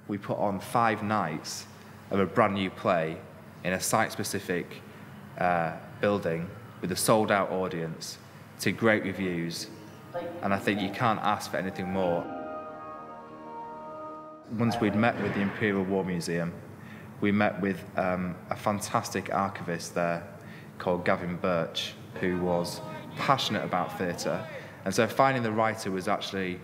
we put on 5 nights of a brand new play in a site-specific building with a sold-out audience to great reviews, and I think you can't ask for anything more. Once we'd met with the Imperial War Museum, we met with a fantastic archivist there called Gavin Birch, who was passionate about theatre. And so finding the writer was actually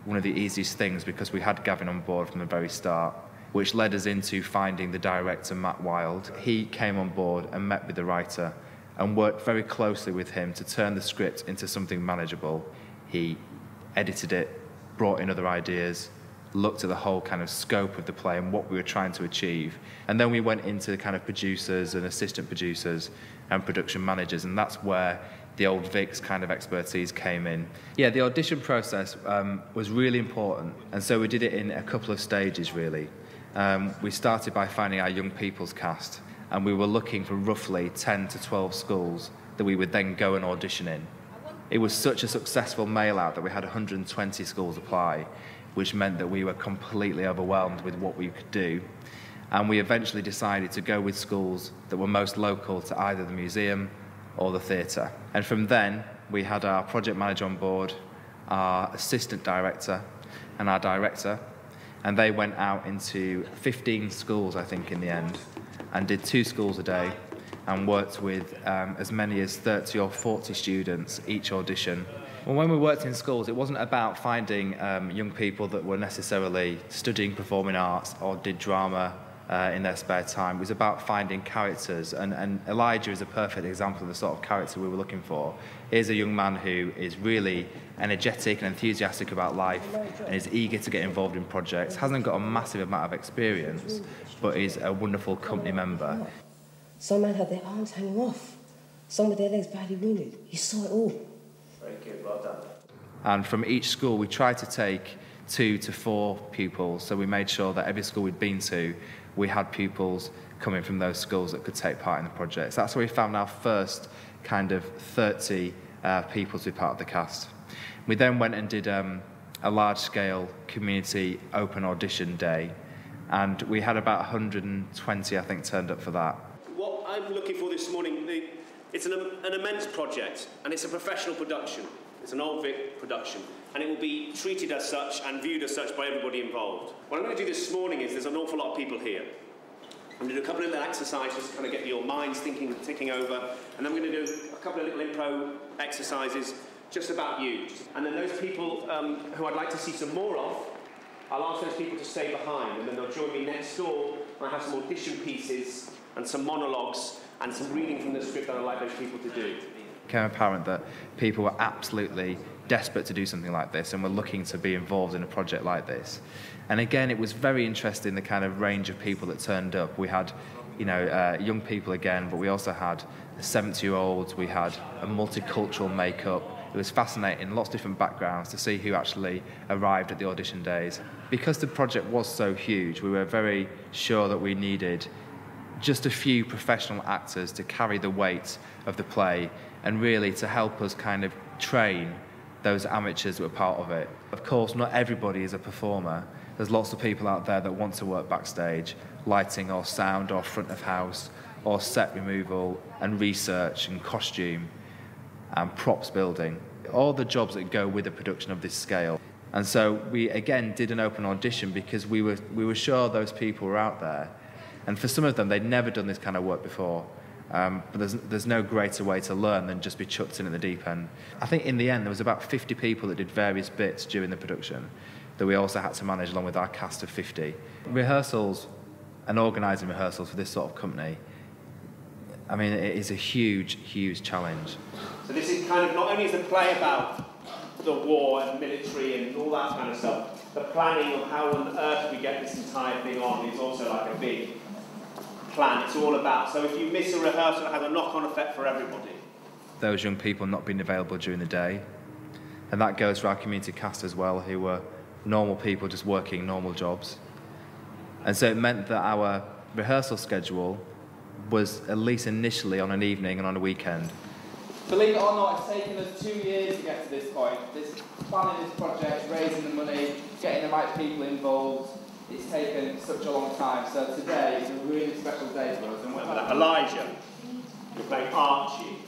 one of the easiest things, because we had Gavin on board from the very start, which led us into finding the director, Matt Wilde. He came on board and met with the writer and worked very closely with him to turn the script into something manageable. He edited it, brought in other ideas, looked at the whole kind of scope of the play and what we were trying to achieve. And then we went into the kind of producers and assistant producers and production managers, and that's where the old Vic's kind of expertise came in. Yeah, the audition process was really important, and so we did it in a couple of stages, really. We started by finding our young people's cast, and we were looking for roughly 10 to 12 schools that we would then go and audition in. It was such a successful mail-out that we had 120 schools apply, which meant that we were completely overwhelmed with what we could do. And we eventually decided to go with schools that were most local to either the museum or the theatre. And from then, we had our project manager on board, our assistant director, and our director, and they went out into 15 schools, I think, in the end, and did 2 schools a day, and worked with as many as 30 or 40 students each audition. Well, when we worked in schools, it wasn't about finding young people that were necessarily studying performing arts or did drama in their spare time. It was about finding characters, and Elijah is a perfect example of the sort of character we were looking for. Here's a young man who is really energetic and enthusiastic about life and is eager to get involved in projects, hasn't got a massive amount of experience, but is a wonderful company member. Some men had their arms hanging off, some with their legs badly wounded. You saw it all. Very good, well done. And from each school, we tried to take 2 to 4 pupils, so we made sure that every school we'd been to, we had pupils coming from those schools that could take part in the project. So that's where we found our first kind of 30 people to be part of the cast. We then went and did a large-scale community open audition day, and we had about 120, I think, turned up for that. What I'm looking for this morning, it's an immense project, and it's a professional production. It's an Old Vic production, and it will be treated as such and viewed as such by everybody involved. What I'm going to do this morning is, there's an awful lot of people here. I'm going to do a couple of little exercises to kind of get your minds ticking over, and then I'm going to do a couple of little improv exercises just about you. And then those people who I'd like to see some more of, I'll ask those people to stay behind, and then they'll join me next door, and I have some audition pieces and some monologues and some reading from the script that I'd like those people to do. It became apparent that people were absolutely desperate to do something like this and were looking to be involved in a project like this. And again, it was very interesting, the kind of range of people that turned up. We had, young people again, but we also had 70-year-olds, we had a multicultural makeup. It was fascinating, lots of different backgrounds, to see who actually arrived at the audition days. Because the project was so huge, we were very sure that we needed just a few professional actors to carry the weight of the play and really to help us kind of train those amateurs that were part of it. Of course, not everybody is a performer. There's lots of people out there that want to work backstage, lighting or sound or front of house or set removal and research and costume and props building, all the jobs that go with a production of this scale. And so we again did an open audition because we were sure those people were out there. And for some of them, they'd never done this kind of work before. But there's no greater way to learn than just be chucked in at the deep end. I think in the end, there was about 50 people that did various bits during the production that we also had to manage along with our cast of 50. Rehearsals and organising rehearsals for this sort of company, I mean, it is a huge, huge challenge. So this is kind of, not only is the play about the war and military and all that kind of stuff, the planning of how on earth we get this entire thing on is also like a big plan. It's all about, so if you miss a rehearsal, it has a knock-on effect for everybody. Those young people not being available during the day, and that goes for our community cast as well, who were normal people just working normal jobs. And so it meant that our rehearsal schedule was at least initially on an evening and on a weekend. Believe it or not, it's taken us 2 years to get to this point. Planning this project, raising the money, getting the right people involved, it's taken such a long time. So today is a really special day for us. And Remember that. Elijah, you're playing Archie.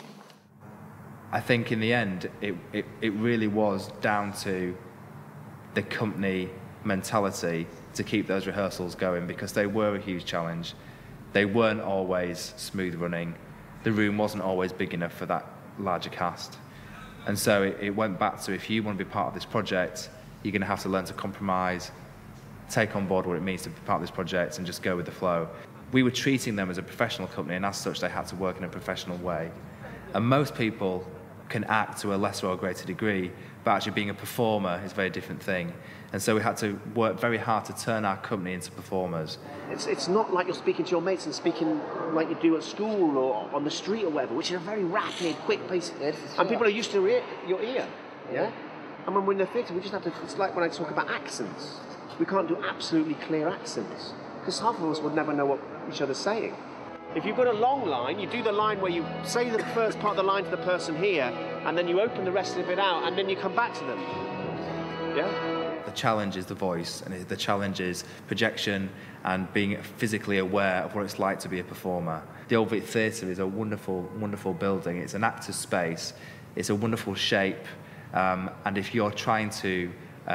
I think in the end, it really was down to the company mentality to keep those rehearsals going, because they were a huge challenge. They weren't always smooth running. The room wasn't always big enough for that larger cast. And so it went back to, if you want to be part of this project, you're going to have to learn to compromise, take on board what it means to be part of this project, and just go with the flow. We were treating them as a professional company, and as such, they had to work in a professional way. And most people can act to a lesser or greater degree, but actually being a performer is a very different thing. And so we had to work very hard to turn our company into performers. It's not like you're speaking to your mates and speaking like you do at school or on the street or whatever, which is a very rapid, quick pace. And people are used to your ear, yeah? And when we're in the theatre, we just have to, it's like when I talk about accents. We can't do absolutely clear accents, because half of us would never know what each other's saying. If you've got a long line, you do the line where you say the first part of the line to the person here, and then you open the rest of it out, and then you come back to them. Yeah? The challenge is the voice, and the challenge is projection and being physically aware of what it's like to be a performer. The Old Vic Theatre is a wonderful, wonderful building. It's an actor's space. It's a wonderful shape, and if you're trying to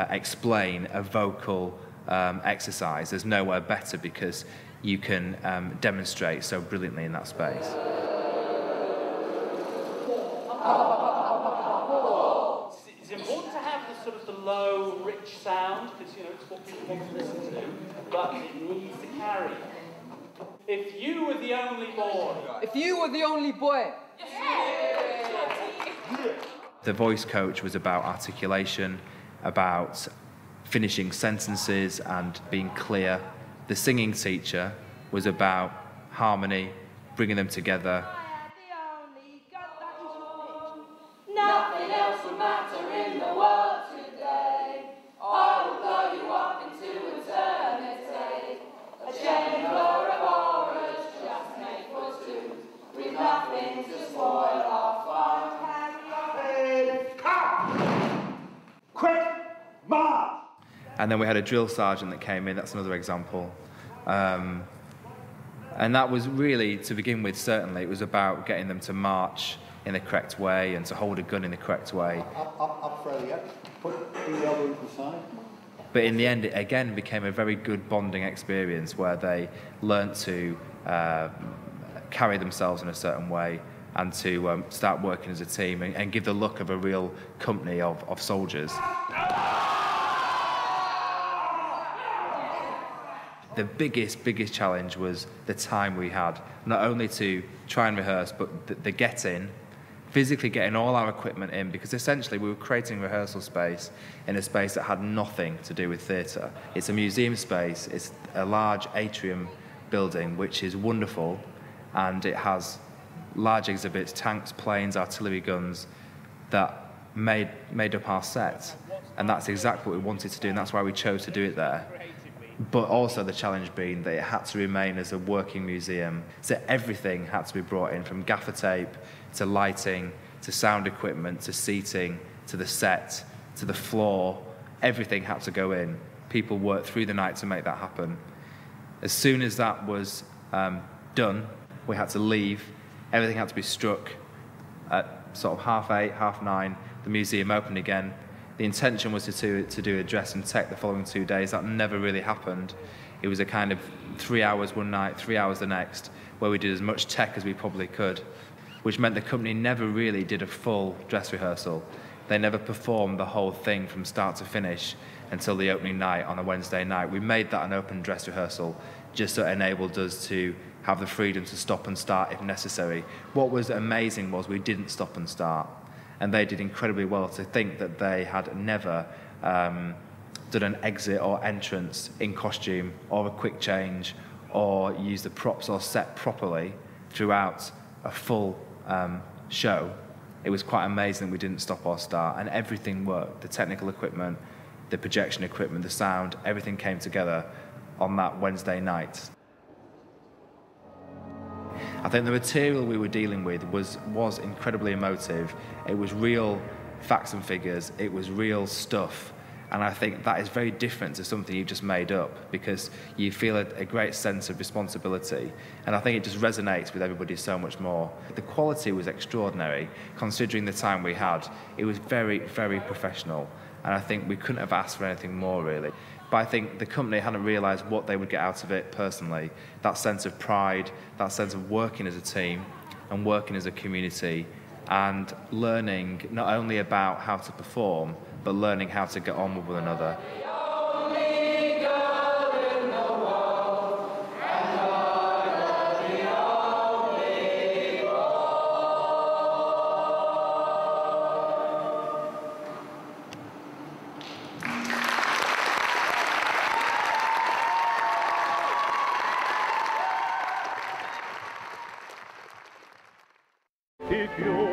explain a vocal exercise, there's nowhere better, because you can demonstrate so brilliantly in that space. It's important to have the sort of the low, rich sound, because it's what people want to listen to, but it needs to carry. If you were the only boy. If you were the only boy. The voice coach was about articulation, about finishing sentences and being clear. The singing teacher was about harmony, bringing them together. Nothing else would matter in the world today. I will blow you up into eternity. A chamber of horrors just made for two, with nothing to spoil our fun. Quick, march! And then we had a drill sergeant that came in, that's another example. And that was really, to begin with, certainly, it was about getting them to march in the correct way and to hold a gun in the correct way. Up further, put the elbow to the side. But in the end, it again became a very good bonding experience where they learnt to carry themselves in a certain way and to start working as a team and give the look of a real company of soldiers. The biggest challenge was the time we had, not only to try and rehearse, but the get-in, physically getting all our equipment in, because essentially we were creating rehearsal space in a space that had nothing to do with theatre. It's a museum space, it's a large atrium building, which is wonderful, and it has large exhibits, tanks, planes, artillery guns, that made up our set. And that's exactly what we wanted to do, and that's why we chose to do it there. But also the challenge being that it had to remain as a working museum. So everything had to be brought in, from gaffer tape to lighting to sound equipment to seating to the set to the floor. Everything had to go in. People worked through the night to make that happen. As soon as that was done, we had to leave. Everything had to be struck at sort of 8:30, 9:30. The museum opened again. The intention was to do a dress and tech the following 2 days. That never really happened. It was a kind of 3 hours one night, 3 hours the next, where we did as much tech as we probably could, which meant the company never really did a full dress rehearsal. They never performed the whole thing from start to finish until the opening night on a Wednesday night. We made that an open dress rehearsal just so it enabled us to have the freedom to stop and start if necessary. What was amazing was we didn't stop and start. And they did incredibly well. To think that they had never done an exit or entrance in costume or a quick change or used the props or set properly throughout a full show. It was quite amazing that we didn't stop or start, and everything worked. The technical equipment, the projection equipment, the sound, everything came together on that Wednesday night. I think the material we were dealing with was incredibly emotive. It was real facts and figures. It was real stuff. And I think that is very different to something you've just made up, because you feel a great sense of responsibility. And I think it just resonates with everybody so much more. The quality was extraordinary, considering the time we had. It was very, very professional. And I think we couldn't have asked for anything more, really. But I think the company hadn't realised what they would get out of it personally. That sense of pride, that sense of working as a team and working as a community, and learning not only about how to perform, but learning how to get on with one another. If you're